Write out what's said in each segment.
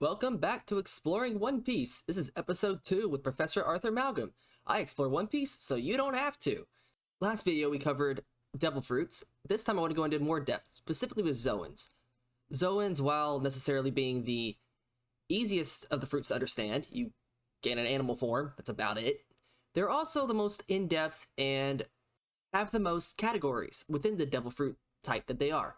Welcome back to Exploring One Piece. This is episode 2 with Professor Arthur Malcolm. I explore One Piece, so you don't have to. Last video we covered devil fruits. This time I want to go into more depth, specifically with Zoans. Zoans, while necessarily being the easiest of the fruits to understand, you gain an animal form, that's about it. They're also the most in-depth and have the most categories within the devil fruit type that they are.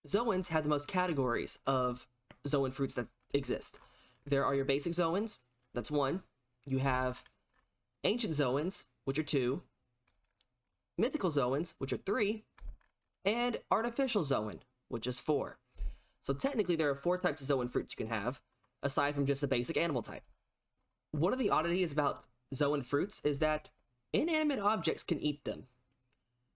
Zoans have the most categories of Zoan fruits that exist. There are your basic Zoans, that's 1. You have ancient Zoans, which are 2. Mythical Zoans, which are 3. And artificial Zoan, which is 4. So technically there are 4 types of Zoan fruits you can have, aside from just a basic animal type. One of the oddities about Zoan fruits is that inanimate objects can eat them.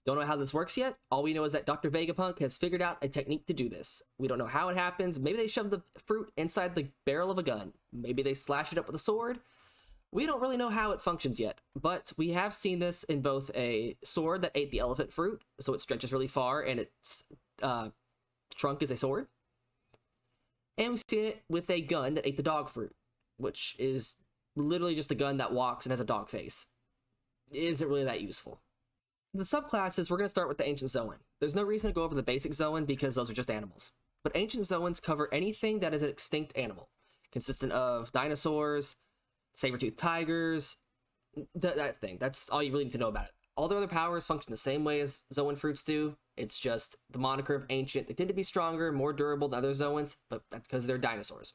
Don't know how this works yet. All we know is that Dr. Vegapunk has figured out a technique to do this. We don't know how it happens. Maybe they shove the fruit inside the barrel of a gun. Maybe they slash it up with a sword. We don't really know how it functions yet, but we have seen this in both a sword that ate the elephant fruit, so it stretches really far and its trunk is a sword. And we've seen it with a gun that ate the dog fruit, which is literally just a gun that walks and has a dog face. Is it really that useful? The subclasses, we're going to start with the Ancient Zoan. There's no reason to go over the basic Zoan because those are just animals. But Ancient Zoans cover anything that is an extinct animal, consistent of dinosaurs, saber-toothed tigers, that thing. That's all you really need to know about it. All their other powers function the same way as Zoan fruits do. It's just the moniker of ancient. They tend to be stronger, more durable than other Zoans, but that's because they're dinosaurs.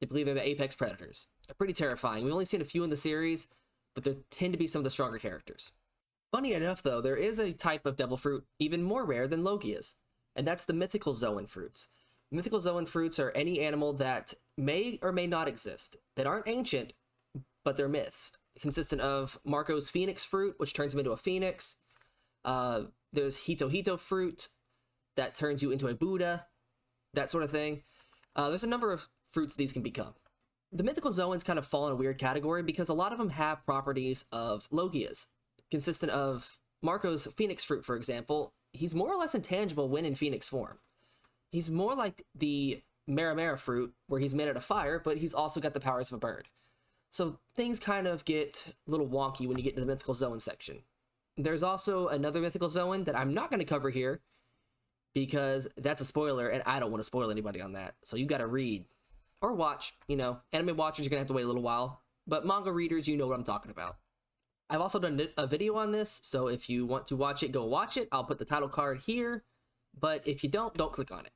Typically, they're the apex predators. They're pretty terrifying. We've only seen a few in the series, but they tend to be some of the stronger characters. Funny enough, though, there is a type of devil fruit even more rare than Logia's, and that's the Mythical Zoan fruits. Mythical Zoan fruits are any animal that may or may not exist, that aren't ancient, but they're myths, consistent of Marco's phoenix fruit, which turns him into a phoenix. There's Hito Hito fruit, that turns you into a Buddha, that sort of thing. There's a number of fruits these can become. The Mythical Zoans kind of fall in a weird category because a lot of them have properties of Logia's, consistent of Marco's phoenix fruit, for example. He's more or less intangible when in phoenix form. He's more like the Maramara fruit, where he's made out of fire, but he's also got the powers of a bird. So things kind of get a little wonky when you get into the Mythical Zoan section. There's also another Mythical Zoan that I'm not going to cover here, because that's a spoiler, and I don't want to spoil anybody on that. So you got to read or watch. Anime watchers are going to have to wait a little while, but manga readers, you know what I'm talking about. I've also done a video on this, so if you want to watch it, go watch it. I'll put the title card here, but if you don't click on it.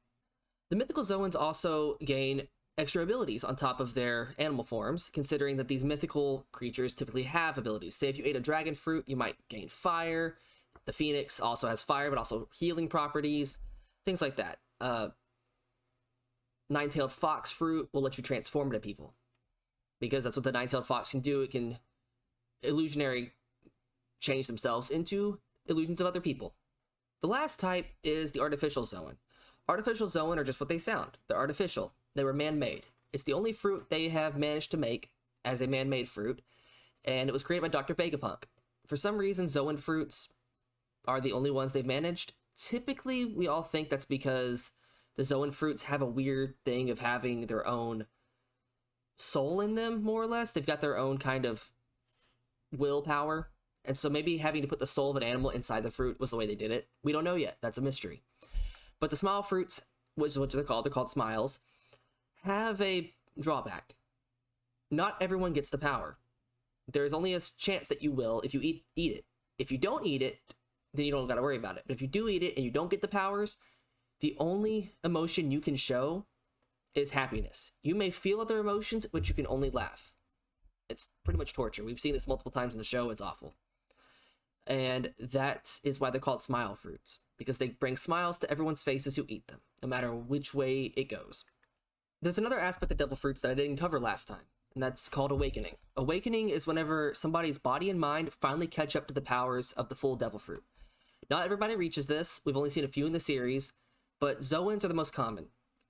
The Mythical Zoans also gain extra abilities on top of their animal forms, considering that these mythical creatures typically have abilities. Say if you ate a dragon fruit, you might gain fire. The phoenix also has fire, but also healing properties, things like that. Nine-tailed fox fruit will let you transform into people, because that's what the nine-tailed fox can do. It can illusionary change themselves into illusions of other people. The last type is the artificial Zoan. Artificial Zoan are just what they sound. They're artificial. They were man-made. It's the only fruit they have managed to make as a man-made fruit, and it was created by Dr. Vegapunk. For some reason, Zoan fruits are the only ones they've managed. Typically, we all think that's because the Zoan fruits have a weird thing of having their own soul in them, more or less. They've got their own kind of willpower, and so maybe having to put the soul of an animal inside the fruit was the way they did it. We don't know yet. That's a mystery. But the smile fruits, which is what they're called smiles, have a drawback. Not everyone gets the power. There's only a chance that you will if you eat it. If you don't eat it, then you don't got to worry about it. But if you do eat it and you don't get the powers, the only emotion you can show is happiness. You may feel other emotions, but you can only laugh. It's pretty much torture. We've seen this multiple times in the show. It's awful. And that is why they're called smile fruits, because they bring smiles to everyone's faces who eat them, no matter which way it goes. There's another aspect of devil fruits that I didn't cover last time, and that's called awakening. Awakening is whenever somebody's body and mind finally catch up to the powers of the full devil fruit. Not everybody reaches this. We've only seen a few in the series, but Zoans are the most common.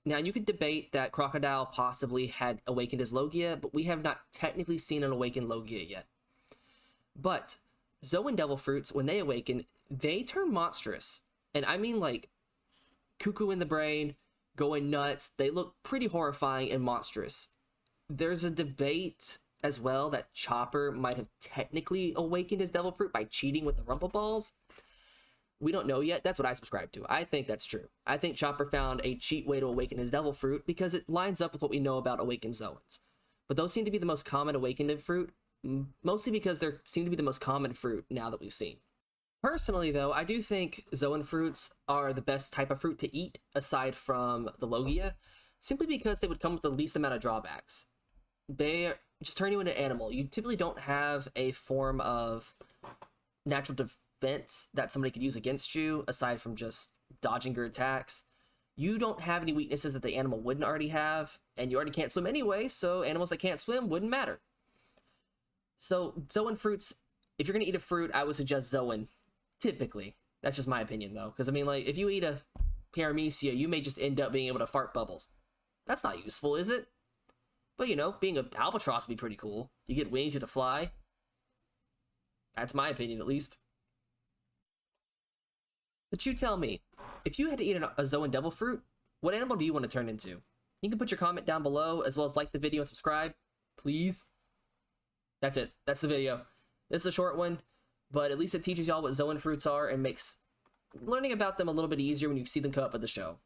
Now, you could debate that Crocodile possibly had awakened his Logia, but we have not technically seen an awakened Logia yet. But Zoan devil fruits, when they awaken, they turn monstrous. And I mean like cuckoo in the brain, going nuts. They look pretty horrifying and monstrous. There's a debate as well that Chopper might have technically awakened his devil fruit by cheating with the Rumple Balls. We don't know yet. That's what I subscribe to. I think that's true. I think Chopper found a cheat way to awaken his devil fruit because it lines up with what we know about awakened Zoans. But those seem to be the most common awakened fruit, mostly because they seem to be the most common fruit now that we've seen. Personally, though, I do think Zoan fruits are the best type of fruit to eat aside from the Logia, simply because they would come with the least amount of drawbacks. They just turn you into an animal. You typically don't have a form of natural defense that somebody could use against you aside from just dodging your attacks. You don't have any weaknesses that the animal wouldn't already have, and you already can't swim anyway, so animals that can't swim wouldn't matter. So Zoan fruits, if you're gonna eat a fruit, I would suggest Zoan. Typically. That's just my opinion, though. Because, I mean, like, if you eat a Paramecia, you may just end up being able to fart bubbles. That's not useful, is it? But, you know, being an albatross would be pretty cool. You get wings, you have to fly. That's my opinion, at least. But you tell me, if you had to eat a Zoan devil fruit, what animal do you want to turn into? You can put your comment down below, as well as like the video and subscribe. Please. That's it. That's the video. This is a short one, but at least it teaches y'all what Zoan fruits are and makes learning about them a little bit easier when you see them come up with the show.